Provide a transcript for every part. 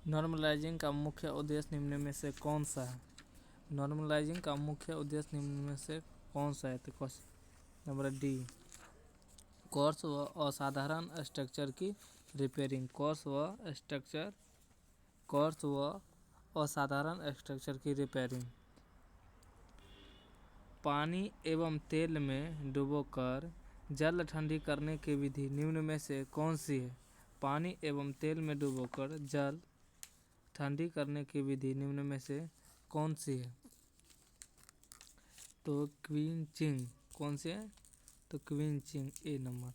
Normalising का मुख्य उद्देश्य निम्न में से कौन सा है? नॉर्मलाइजिंग का मुख्य उद्देश्य निम्न में से कौन सा है? तो क्वेश्चन नंबर डी, कोर्स व असाधारण स्ट्रक्चर की रिपेयरिंग। कोर्स व असाधारण स्ट्रक्चर की रिपेयरिंग। पानी एवं तेल में डुबोकर जल ठंडी करने की विधि निम्न में से कौन सी है? पानी एवं तेल में डुबोकर जल ठंडी करने की विधि निम्न में से कौन सी है? तो क्विंचिंग। कौन सी है? तो क्विंचिंग, ए नंबर।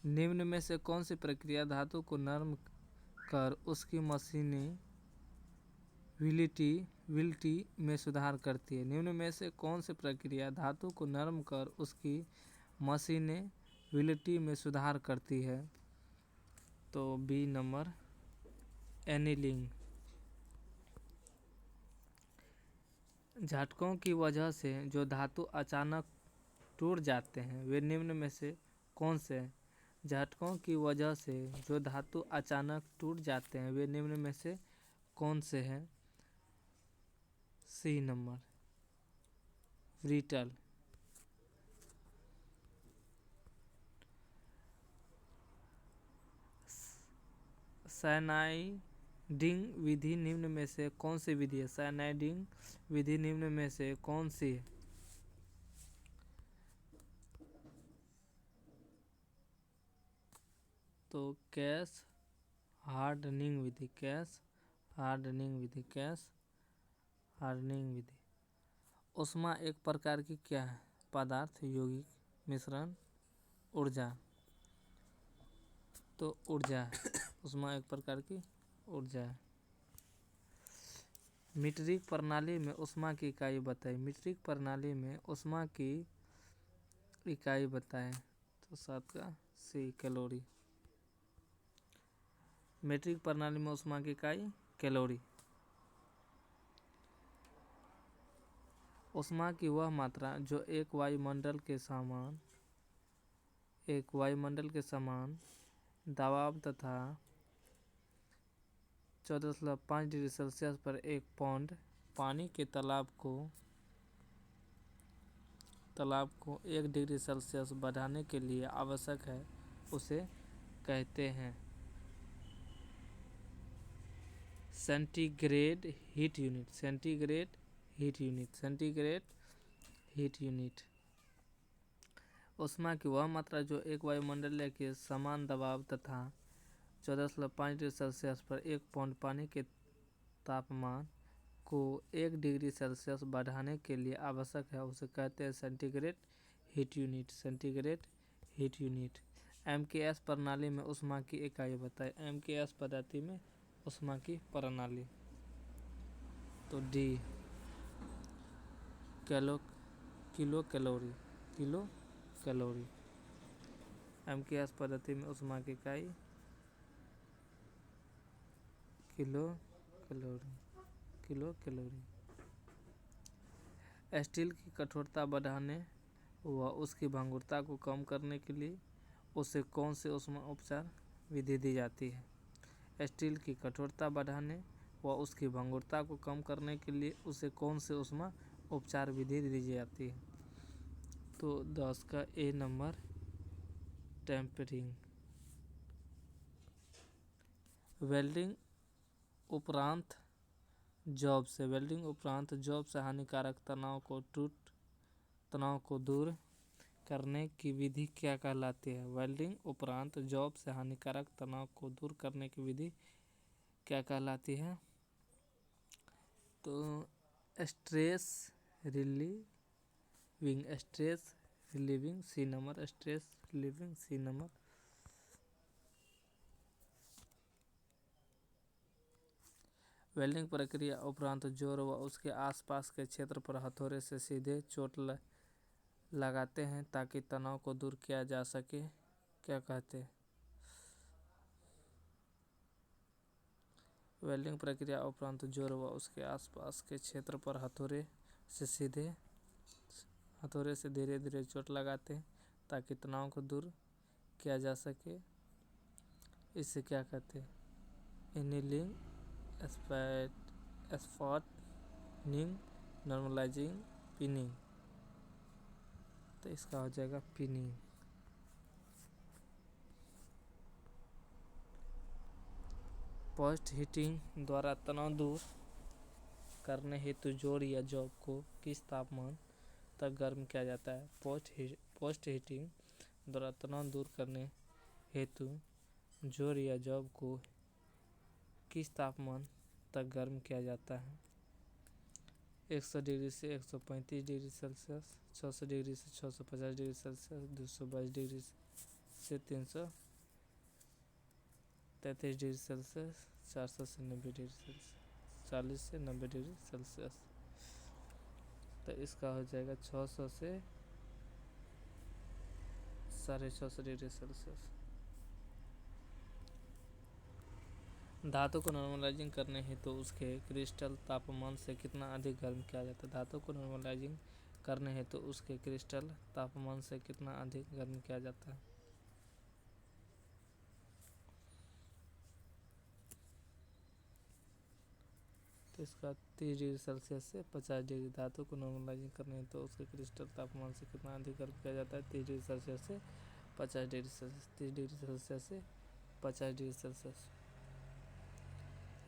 निम्न में से कौन सी प्रक्रिया धातु को नरम कर उसकी मशीनेबिलिटी में सुधार करती है? निम्न में से कौन सी प्रक्रिया धातु को नरम कर उसकी मशीनेबिलिटी में सुधार करती है? तो बी नंबर, एनीलिंग। झटकों की वजह से जो धातु अचानक टूट जाते हैं वे निम्न में से कौन से हैं? झटकों की वजह से जो धातु अचानक टूट जाते हैं वे निम्न में से कौन से हैं? C number, brittle. साइनाइडिंग विधि निम्न में से कौन सी विधि है? साइनाइडिंग विधि निम्न में से कौन सी है? तो कैश हार्डनिंग विधि। कैश हार्डनिंग विधि। कैश हार्डनिंग विधि। ऊष्मा एक प्रकार की क्या है? पदार्थ, यौगिक, मिश्रण, ऊर्जा। तो ऊर्जा है। ऊष्मा एक प्रकार की ऊर्जा है। मीट्रिक प्रणाली में ऊष्मा की इकाई बताइए। मीट्रिक प्रणाली में ऊष्मा की इकाई बताएं। तो 7 का सी, कैलोरी। मीट्रिक प्रणाली में ऊष्मा की इकाई कैलोरी। ऊष्मा की वह मात्रा जो एक वायुमंडल के समान दबाव तथा 14.5 डिग्री सेल्सियस पर एक पौंड पानी के तालाब को 1 डिग्री सेल्सियस बढ़ाने के लिए आवश्यक है उसे कहते हैं centigrade heat unit. Centigrade heat unit. Centigrade heat unit. ऊष्मा की वह मात्रा जो एक वायुमंडल के समान दबाव तथा 14.5 डिग्री सेल्सियस पर एक पौंड पानी के तापमान को 1 डिग्री सेल्सियस बढ़ाने के लिए आवश्यक है उसे कहते हैं centigrade heat unit. Centigrade heat unit. MKS प्रणाली में ऊष्मा की इकाई बताएं। एमकेएस पद्धति में ऊष्मा की प्रणाली। तो D, kilo calorie. Kilo calorie. MKS पद्धति में ऊष्मा की इकाई kilo calorie. Kilo calorie. Steel की कठोरता बढ़ाने व उसकी भंगुरता को कम करने के लिए उसे कौन से ऊष्मा उपचार विधि दी जाती है? स्टील की कठोरता बढ़ाने व उसकी भंगुरता को कम करने के लिए उसे कौन से ऊष्मा उपचार विधि दी जाती है? तो 10 का ए नंबर, टेम्परिंग। वेल्डिंग उपरांत जॉब से हानिकारक तनाव को दूर करने की विधि क्या कहलाती है? वेल्डिंग उपरांत जॉब से हानिकारक तनाव को दूर करने की विधि क्या कहलाती है? तो stress relieving, C number, stress relieving, C number. Welding प्रक्रिया उपरांत जोर व उसके आसपास के क्षेत्र पर हथौड़े से सीधे चोट लगाते हैं ताकि तनाव को दूर किया जा सके, क्या कहते हैं? वेल्डिंग प्रक्रिया उपरांत जोर व उसके आसपास के क्षेत्र पर हथौड़े से धीरे धीरे चोट लगाते हैं ताकि तनाव को दूर किया जा सके, इसे क्या कहते हैं? एनिलिंग, स्पॉटनिंग, नॉर्मलाइजिंग, पिनिंग। तो इसका हो जाएगा पिनिंग। पोस्ट हीटिंग द्वारा तनाव दूर करने हेतु जोड़ या जॉब को किस तापमान तक गर्म किया जाता है? पोस्ट हीटिंग द्वारा तनाव दूर करने हेतु जोड़ या जॉब को किस तापमान तक गर्म किया जाता है? 100 डिग्री से 135 डिग्री सेल्सियस, 600 डिग्री से 650 डिग्री सेल्सियस, 222 डिग्री से 333 डिग्री सेल्सियस, 400 से 90 डिग्री सेल्सियस, 40 से 90 डिग्री सेल्सियस। तो इसका हो जाएगा 600 से 650 डिग्री सेल्सियस। धातु को नॉर्मलाइजिंग करने हेतु तो उसके क्रिस्टल तापमान से कितना अधिक गर्म किया जाता है? धातु को नॉर्मलाइजिंग करने हेतु तो उसके क्रिस्टल तापमान से कितना अधिक गर्म किया जाता है? तो इसका 30 डिग्री सेल्सियस से 50 डिग्री। धातु को नॉर्मलाइजिंग करने हेतु तो उसके क्रिस्टल तापमान से कितना अधिक गर्म किया जाता है? 30 डिग्री सेल्सियस से 50 डिग्री सेल्सियस। 30 डिग्री सेल्सियस से 50 डिग्री सेल्सियस।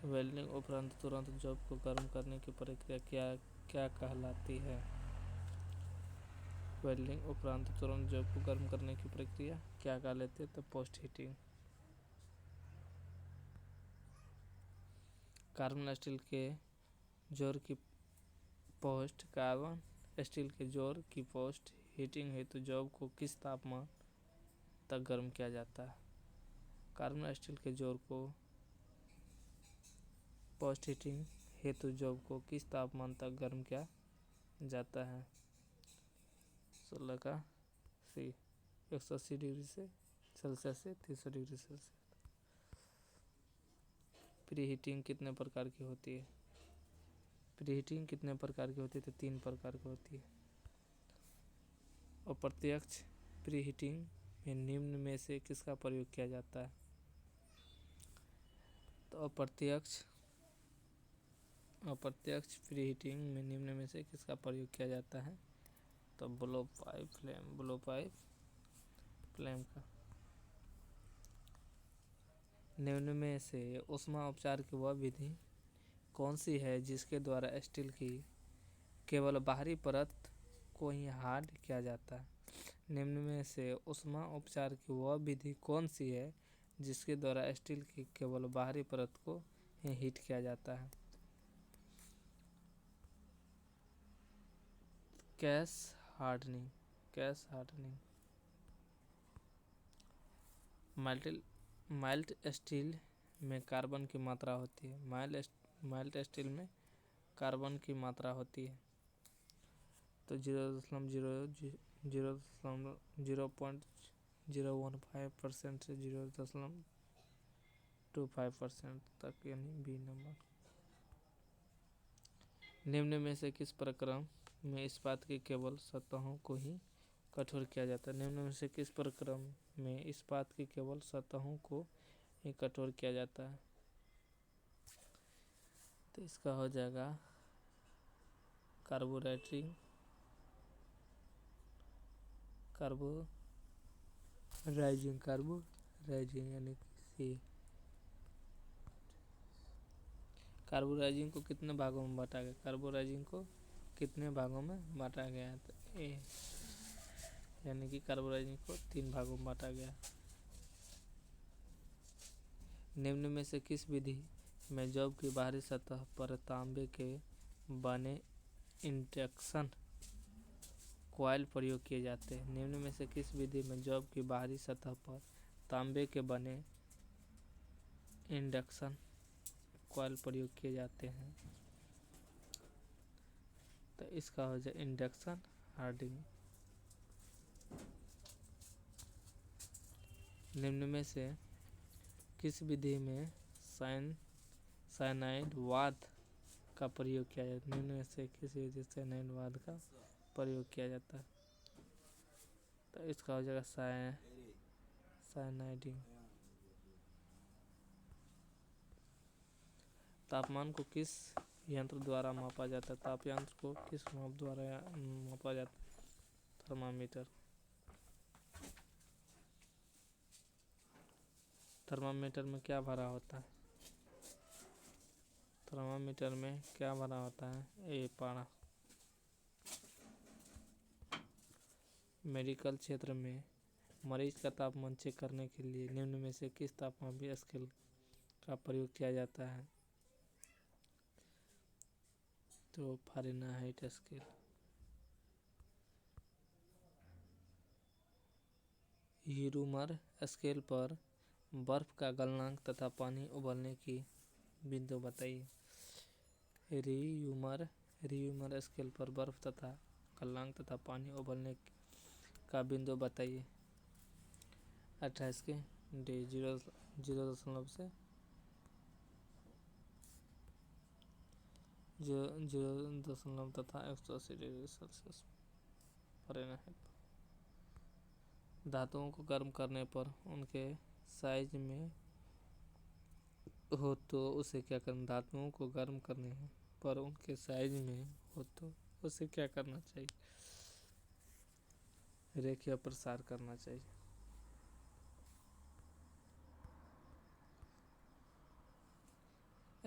वेल्डिंग उपरांत तुरंत जॉब को गर्म करने की प्रक्रिया क्या कहलाती है? वेल्डिंग उपरांत तुरंत जॉब को गर्म करने की प्रक्रिया क्या कहलाती है? तो पोस्ट हीटिंग। कार्बन स्टील के जोड़ की पोस्ट हीटिंग हेतु जॉब को किस तापमान तक गर्म किया जाता है? कार्बन स्टील के जोड़ को पोस्ट हीटिंग हेतु जॉब को किस तापमान तक गर्म किया जाता है? 16 का सी, 180 डिग्री से सेल्सियस से 300 डिग्री सेल्सियस। प्री हीटिंग कितने प्रकार की होती है? प्री हीटिंग कितने प्रकार की होती है? तो 3 प्रकार की होती है। अप्रत्यक्ष प्री हीटिंग में निम्न में से किसका प्रयोग किया जाता है? तो अप्रत्यक्ष प्री हीटिंग में निम्न में से किसका प्रयोग किया जाता है? तो ब्लो पाइप फ्लेम का। निम्न में से ऊष्मा उपचार की वह विधि कौन सी है जिसके द्वारा स्टील की केवल बाहरी परत को ही हार्ड किया जाता है? निम्न में से ऊष्मा उपचार की वह विधि कौन सी है जिसके द्वारा स्टील की केवल बाहरी परत को ही हीट किया जाता है? Cash hardening. माइल्ड स्टील में कार्बन की मात्रा होती है। माइल्ड स्टील में कार्बन की मात्रा होती है तो 0.015% से 0.25% तक, यानी बी नंबर। निम्न में से किस प्रक्रम में इस्पात की केवल सतहों को ही कठोर किया जाता है? निम्न में से किस प्रक्रम में इस्पात की केवल सतहों को ही कठोर किया जाता है? तो इसका हो जाएगा कार्बोराइजिंग यानी कि कार्बोराइजिंग को कितने भागों में बांटा गया? कार्बोराइजिंग को कितने भागों में बांटा गया है? तो ए, यानी कि कार्बोराइजिंग को 3 भागों में बांटा गया। निम्न में से किस विधि में जॉब की बाहरी सतह पर तांबे के बने इंडक्शन कॉइल प्रयोग किए जाते हैं? निम्न में से किस विधि में जॉब की बाहरी सतह पर तांबे के बने इंडक्शन कॉइल प्रयोग किए जाते हैं? तो इसका हो जाए इंडक्शन हार्डनिंग। निम्न में से किस विधि में साइनाइड वात का प्रयोग किया जाता है? निम्न में से किस विधि से साइनाइड वात का प्रयोग किया जाता है? तो इसका हो जाएगा साइनाइडिंग। तापमान को किस यंत्र द्वारा मापा जाता है? ताप यंत्र को किस माप द्वारा मापा जाता है? थर्मामीटर। थर्मामीटर में क्या भरा होता है? थर्मामीटर में क्या भरा होता है? ए पारा। मेडिकल क्षेत्र में मरीज का तापमान चेक करने के लिए निम्न में से किस तापमान स्केल का प्रयोग किया जाता है? तो फ़ारेनहाइट स्केल। ह्यूमर स्केल पर बर्फ का गलनांक तथा पानी उबलने की बिंदु बताइए। ह्यूमर स्केल पर बर्फ तथा गलनांक तथा पानी उबलने का बिंदु बताइए। 28 के डी 0.0 से 0.0 तथा 180 डिग्री सेल्सियस फ़ारेनहाइट। धातुओं को गर्म करने पर उनके साइज में हो तो उसे क्या करना? धातुओं को गर्म करने पर उनके साइज में हो तो उसे क्या करना चाहिए? रेखीय प्रसार करना चाहिए।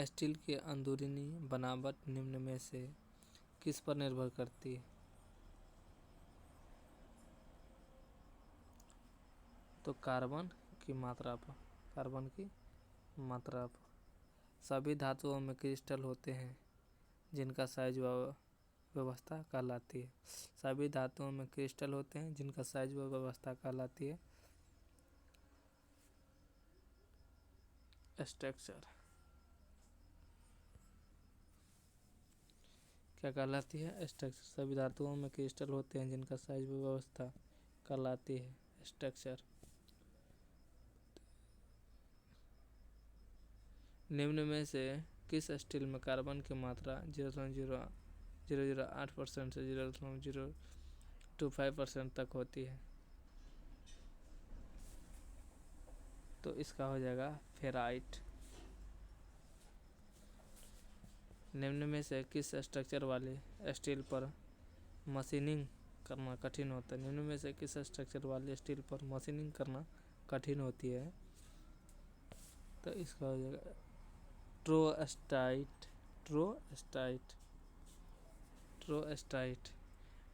स्टील की अंदरूनी बनावट निम्न में से किस पर निर्भर करती है? तो कार्बन की मात्रा पर। कार्बन की मात्रा पर। सभी धातुओं में क्रिस्टल होते हैं जिनका साइज व व्यवस्था कहलाती है। सभी धातुओं में क्रिस्टल होते हैं जिनका साइज व व्यवस्था कहलाती है स्ट्रक्चर। क्या कहलाती है? स्ट्रक्चर। सभी धातुओं में क्रिस्टल होते हैं जिनका साइज व व्यवस्था कहलाती है स्ट्रक्चर। निम्न में से किस स्टील में कार्बन की मात्रा 0.008% से 0.025% तक होती है? तो इसका हो जाएगा फेराइट। निम्न में से किस स्ट्रक्चर वाले स्टील पर मशीनिंग करना कठिन होता है? निम्न में से किस स्ट्रक्चर वाले स्टील पर मशीनिंग करना कठिन होती है? तो इसका हो जाएगा ट्रोस्टाइट।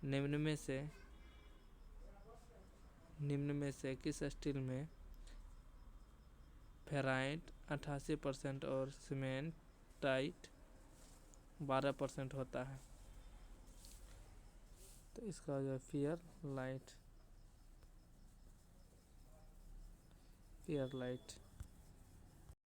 निम्न में से किस स्टील में फेराइट 88% और सीमेंटाइट 12% होता है? तो इसका हो जाएगा पियरलाइट।